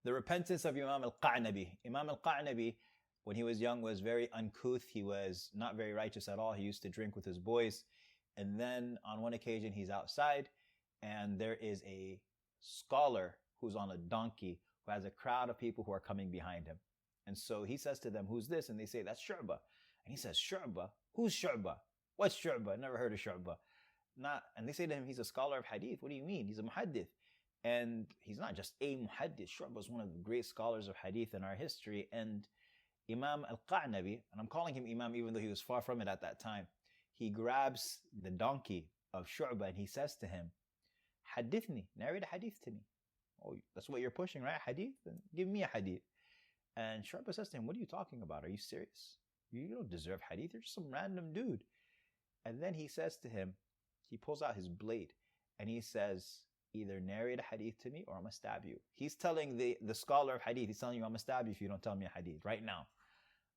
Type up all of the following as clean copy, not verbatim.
The repentance of Imam Al-Qa'nabi. Imam Al-Qa'nabi, when he was young, was very uncouth. He was not very righteous at all. He used to drink with his boys. And then on one occasion, he's outside, and there is a scholar who's on a donkey who has a crowd of people who are coming behind him. And so he says to them, "Who's this?" And they say, "That's Shu'bah." And he says, "Shu'bah? Who's Shu'bah? What's Shu'bah? Never heard of Shu'bah." And they say to him, "He's a scholar of hadith." "What do you mean? He's a muhaddith." And he's not just a muhaddith. Shu'bah is one of the great scholars of hadith in our history. And Imam Al-Qa'nabi, and I'm calling him Imam even though he was far from it at that time, he grabs the donkey of Shu'bah and he says to him, "Hadithni, narrate a hadith to me." "Oh, that's what you're pushing, right? Hadith? Then give me a hadith." And Shu'bah says to him, "What are you talking about? Are you serious? You don't deserve hadith. You're just some random dude." And then he says to him, he pulls out his blade and he says, "Either narrate a hadith to me or I'm going to stab you." He's telling the scholar of hadith, he's telling you, "I'm going to stab you if you don't tell me a hadith right now."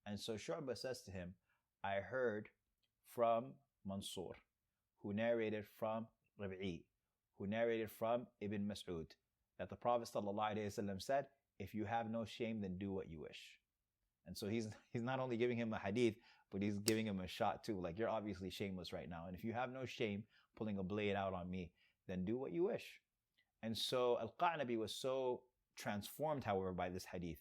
And so Shu'bah says to him, "I heard from Mansur, who narrated from Rabi'i, who narrated from Ibn Mas'ud, that the Prophet ﷺ said, 'If you have no shame, then do what you wish.'" And so he's not only giving him a hadith, but he's giving him a shot too. Like, you're obviously shameless right now. And if you have no shame pulling a blade out on me, then do what you wish. And so Al-Qa'nabi was so transformed, however, by this hadith.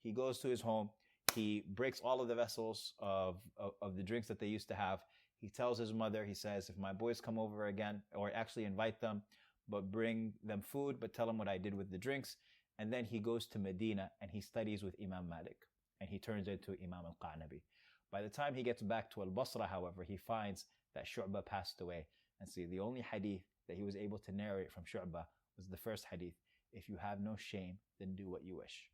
He goes to his home. He breaks all of the vessels of the drinks that they used to have. He tells his mother, he says, "If my boys come over again, or actually invite them, but bring them food, but tell them what I did with the drinks." And then he goes to Medina and he studies with Imam Malik. And he turns into Imam Al-Qa'nabi. By the time he gets back to Al-Basra, however, he finds that Shu'bah passed away. And see, the only hadith that he was able to narrate from Shu'bah was the first hadith: "If you have no shame, then do what you wish."